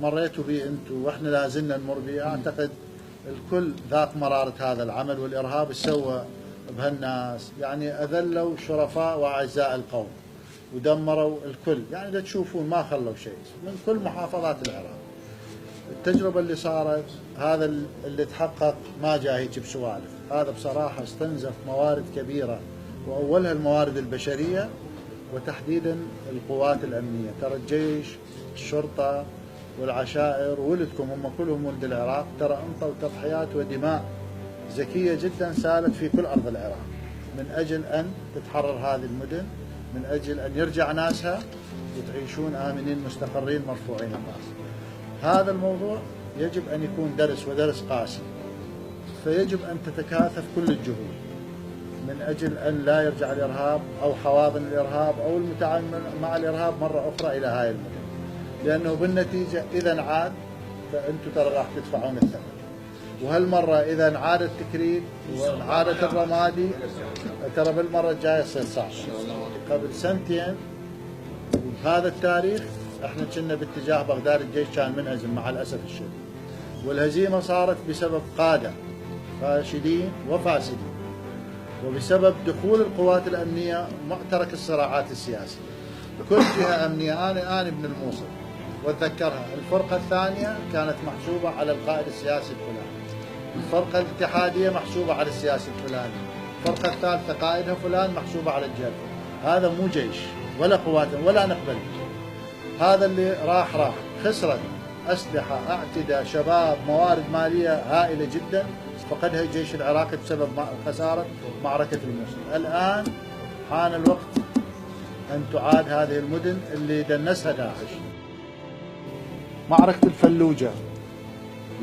مريتوا به أنتم وإحنا لازلنا نمر به، أعتقد الكل ذاق مرارة هذا العمل، والإرهاب سوى بهالناس، يعني أذلوا شرفاء وأعزاء القوم ودمروا الكل، يعني إذا تشوفون ما خلوا شيء من كل محافظات العراق. التجربة اللي صارت هذا اللي تحقق ما جاء هيك بسوالف، هذا بصراحة استنزف موارد كبيرة وأولها الموارد البشرية وتحديدا القوات الأمنية. ترى الجيش، الشرطة والعشائر ولدكم هم كلهم ولد العراق، ترى انطوا تضحيات ودماء زكية جدا سالت في كل أرض العراق من أجل أن تتحرر هذه المدن، من أجل أن يرجع ناسها وتعيشون آمنين مستقرين مرفوعين الراس. هذا الموضوع يجب أن يكون درس ودرس قاسي، فيجب أن تتكاثف كل الجهود من أجل أن لا يرجع الإرهاب أو حواضن الإرهاب أو المتعامل مع الإرهاب مرة أخرى إلى هاي المدن، لأنه بالنتيجة إذا عاد فأنتم ترى راح تدفعون الثمن. وهالمرة إذا عاد التكريم وعادت الرمادي ترى بالمرة الجاية يصير صعب. قبل سنتين بهذا التاريخ احنا كنا باتجاه بغداد، الجيش كان منهزم مع الأسف الشديد، والهزيمة صارت بسبب قادة فاشلين وفاسدين، وبسبب دخول القوات الأمنية معترك الصراعات السياسية. كل جهة أمنية، أنا ابن الموصل واتذكرها، الفرقة الثانية كانت محسوبة على القائد السياسي الفلاني، الفرقة الاتحادية محسوبة على السياسي الفلاني، الفرقة الثالثة قائدها فلان محسوبة على الجهة. هذا مو جيش ولا قوات ولا نقبل. هذا اللي راح خسرت أسلحة، أعتدة، شباب، موارد مالية هائلة جدا فقدها الجيش العراقي بسبب خسارة معركة الموصل. الآن حان الوقت أن تعاد هذه المدن اللي دنسها داعش. معركة الفلوجة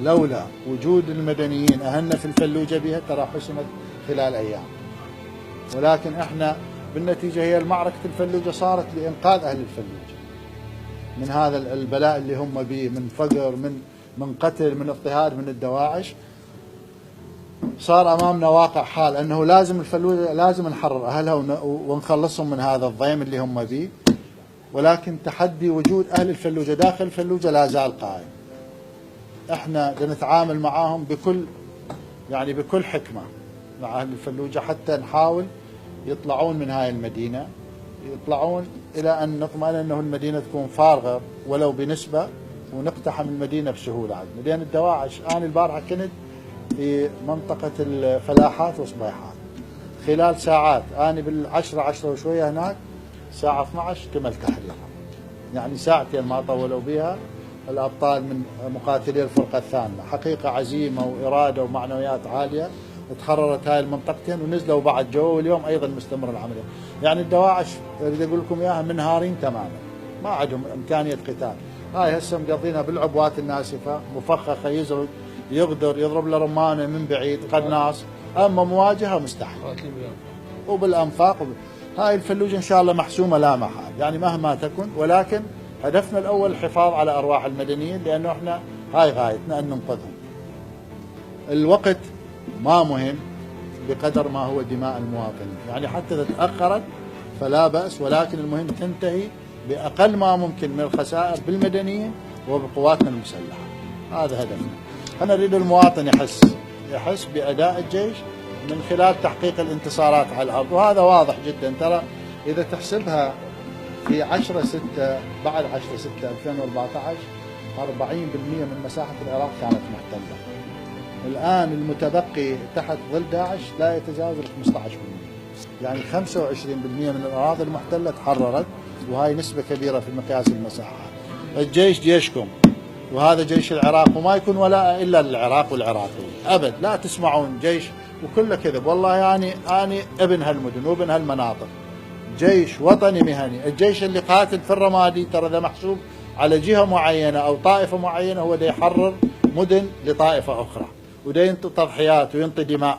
لولا وجود المدنيين أهلنا في الفلوجة بها ترى حسمت خلال أيام، ولكن احنا بالنتيجة هي المعركة الفلوجة صارت لإنقاذ أهل الفلوجة من هذا البلاء اللي هم به، من فقر، من قتل، من اضطهاد من الدواعش. صار أمامنا واقع حال أنه لازم الفلوجة لازم نحرر أهلها ونخلصهم من هذا الضيم اللي هم به، ولكن تحدي وجود أهل الفلوجة داخل الفلوجة لا زال قائم. احنا نتعامل معاهم بكل حكمة مع أهل الفلوجة حتى نحاول يطلعون من هاي المدينة، يطلعون إلى أن نطمئن أنه المدينة تكون فارغة ولو بنسبة ونقتحم المدينة بسهولة. لأن الدواعش أنا البارحة كنت في منطقة الفلاحات وصبيحات، خلال ساعات أنا بال10 وشوية هناك الساعة 12 كمل تحريرها، يعني ساعتين ما طولوا بها الأبطال من مقاتلي الفرقة الثانية. حقيقة عزيمة وإرادة ومعنويات عالية، تحررت هاي المنطقتين ونزلوا بعد جو، واليوم أيضا مستمر العملية. يعني الدواعش أريد أقول لكم إياها منهارين تماما، ما عندهم إمكانية قتال. هاي هسه مقضينها بالعبوات الناسفة مفخخة، يزرق يغدر يضرب له رمانة من بعيد قناص، أما مواجهة مستحيل. وبالأنفاق هاي الفلوجة إن شاء الله محسومة لا محال، يعني مهما تكن، ولكن هدفنا الأول الحفاظ على أرواح المدنيين، لأنه إحنا هاي غايتنا أن ننقذهم. الوقت ما مهم بقدر ما هو دماء المواطنين، يعني حتى إذا تأخرت فلا بأس، ولكن المهم تنتهي بأقل ما ممكن من الخسائر بالمدنيين وبقواتنا المسلحة. هذا هدفنا. أنا نريد المواطن يحس بأداء الجيش من خلال تحقيق الانتصارات على الأرض، وهذا واضح جدا. ترى إذا تحسبها في 10/6 بعد 10/6/2014 40% من مساحة العراق كانت محتلة. الآن المتبقي تحت ظل داعش لا يتجاوز 15%، يعني 25% من الأراضي المحتلة تحررت، وهي نسبة كبيرة في مقياس المساحات. الجيش جيشكم وهذا جيش العراق، وما يكون ولاء إلا للعراق والعراقيين أبد. لا تسمعون جيش وكله كذب، والله يعني أنا ابن هالمدن وابن هالمناطق، جيش وطني مهني. الجيش اللي قاتل في الرمادي ترى ذا محسوب على جهة معينة أو طائفة معينة، هو دا يحرر مدن لطائفة أخرى ودا ينطي تضحيات وينطي دماء.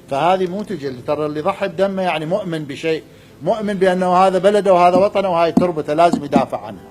فهذه مو تجي ترى اللي ضحي بدمه يعني مؤمن بشيء، مؤمن بأنه هذا بلده وهذا وطنه وهاي تربته لازم يدافع عنها.